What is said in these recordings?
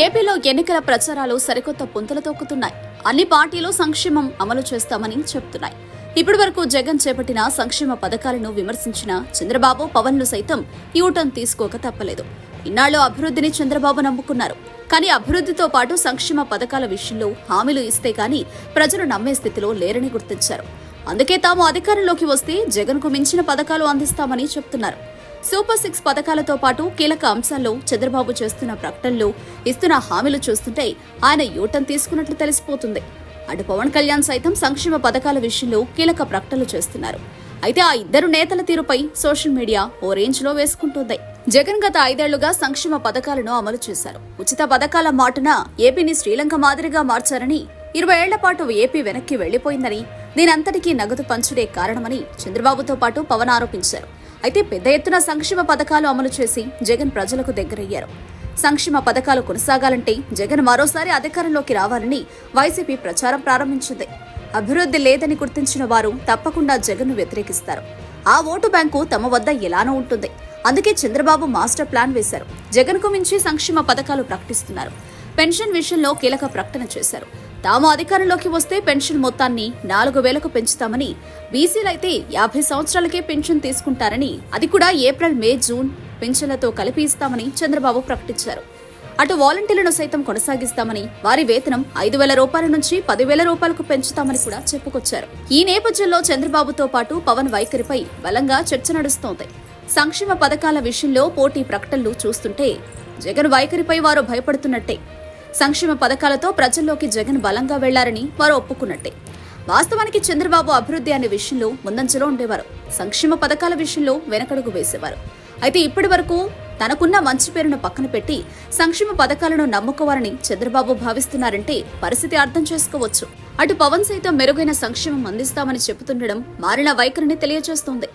ఏపీలో ఎన్నికల ప్రచారాలు సరికొత్త పుంతలు తొక్కుతున్నాయి. అన్ని పార్టీలు సంక్షేమం అమలు చేస్తామని చెబుతున్నాయి. ఇప్పటి వరకు జగన్ చేపట్టిన సంక్షేమ పథకాలను విమర్శించిన చంద్రబాబు, పవన్లు సైతం యూటర్న్ తీసుకోక తప్పలేదు. ఇన్నాళ్లు అభివృద్ధిని చంద్రబాబు నమ్ముకున్నారు. కానీ అభివృద్ధితో పాటు సంక్షేమ పథకాల విషయంలో హామీలు ఇస్తే కానీ ప్రజలు నమ్మే స్థితిలో లేరని గుర్తించారు. అందుకే తాము అధికారంలోకి వస్తే జగన్కు మించిన పథకాలు అందిస్తామని చెబుతున్నారు. సూపర్ 6 పథకాలతో పాటు కీలక అంశాల్లో చంద్రబాబు చేస్తున్న ప్రకటనలు, ఇస్తున్న హామీలు చూస్తుంటే ఆయన యూటర్న్ తీసుకున్నట్లు తెలిసిపోతుంది. అటు పవన్ కళ్యాణ్ సైతం సంక్షేమ పథకాల విషయంలో కీలక ప్రకటనలు చేస్తున్నారు. అయితే ఆ ఇద్దరు నేతల తీరుపై సోషల్ మీడియా ఓ రేంజ్ లో వేసుకుంటోంది. జగన్ గత 5 ఏళ్లుగా సంక్షేమ పథకాలను అమలు చేశారు. ఉచిత పథకాల మాటున ఏపీని శ్రీలంక మాదిరిగా మార్చారని, 20 ఏళ్ల పాటు ఏపీ వెనక్కి వెళ్లిపోయిందని, దీనంతటికీ నగదు పంచుడే కారణమని చంద్రబాబుతో పాటు పవన్ ఆరోపించారు. అయితే పెద్ద ఎత్తున సంక్షేమ పథకాలు అమలు చేసి జగన్ ప్రజలకు దగ్గరయ్యారు. సంక్షేమ పథకాలు కొనసాగాలంటే జగన్ మరోసారి అధికారంలోకి రావాలని వైసీపీ ప్రచారం ప్రారంభించింది. అభివృద్ధి లేదని గుర్తించిన వారు తప్పకుండా జగన్ను వ్యతిరేకిస్తారు. ఆ ఓటు బ్యాంకు తమ వద్ద ఎలానో ఉంటుంది. అందుకే చంద్రబాబు మాస్టర్ ప్లాన్ వేశారు. జగన్కు మించి సంక్షేమ పథకాలు ప్రకటిస్తున్నారు. పెన్షన్ విషయంలో కీలక ప్రకటన చేశారు. తాము అధికారంలోకి వస్తే పెన్షన్ మొత్తాన్ని 4,000కు పెంచుతామని, బీసీలైతే 50 సంవత్సరాలకే పెన్షన్ తీసుకుంటారని, అది కూడా ఏప్రిల్, మే, జూన్ పెన్షన్లతో కలిపి ఇస్తామని చంద్రబాబు ప్రకటించారు. అటు వాలంటీర్లను సైతం కొనసాగిస్తామని, వారి వేతనం 5,000 రూపాయల నుంచి 10,000 రూపాయలకు పెంచుతామని కూడా చెప్పుకొచ్చారు. ఈ నేపథ్యంలో చంద్రబాబుతో పాటు పవన్ వైఖరిపై బలంగా చర్చ నడుస్తోంది. సంక్షేమ పథకాల విషయంలో పోటీ ప్రకటనలు చూస్తుంటే జగన్ వైఖరిపై వారు భయపడుతున్నట్టే. సంక్షేమ పథకాలతో ప్రజల్లోకి జగన్ బలంగా వెళ్లారని వారు ఒప్పుకున్నట్టే. వాస్తవానికి చంద్రబాబు అభివృద్ధి అనే విషయంలో ముందంజలో ఉండేవారు. సంక్షేమ పథకాల విషయంలో వెనకడుగు వేసేవారు. అయితే ఇప్పటి వరకు తనకున్న మంచి పేరును పక్కన పెట్టి సంక్షేమ పథకాలను నమ్ముకోవాలని చంద్రబాబు భావిస్తున్నారంటే పరిస్థితి అర్థం చేసుకోవచ్చు. అటు పవన్ సైతం మెరుగైన సంక్షేమం అందిస్తామని చెబుతుండడం మారిన వైఖరిని తెలియజేస్తోంది.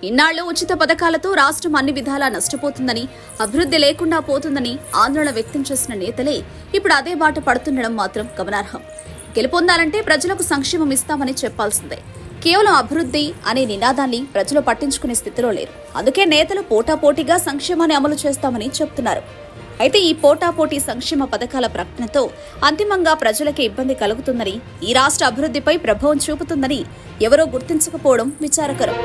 ఇన్నాళ్లు ఉచిత పథకాలతో రాష్ట్రం అన్ని విధాలా నష్టపోతుందని, అభివృద్ధి లేకుండా పోతుందని ఆందోళన వ్యక్తం చేసిన నేతలే ఇప్పుడు అదే బాట పడుతుండడం మాత్రం గమనార్హం. గెలుపొందాలంటే ప్రజలకు సంక్షేమం ఇస్తామని చెప్పాల్సిందే. కేవలం అభివృద్ధి అనే నినాదాన్ని ప్రజలు పట్టించుకునే స్థితిలో లేరు. అందుకే నేతలు పోటాపోటీగా సంక్షేమాన్ని అమలు చేస్తామని చెబుతున్నారు. అయితే ఈ పోటాపోటీ సంక్షేమ పథకాల ప్రకటనతో అంతిమంగా ప్రజలకే ఇబ్బంది కలుగుతుందని, ఈ రాష్ట్ర అభివృద్ధిపై ప్రభావం చూపుతుందని ఎవరో గుర్తించకపోవడం విచారకరం.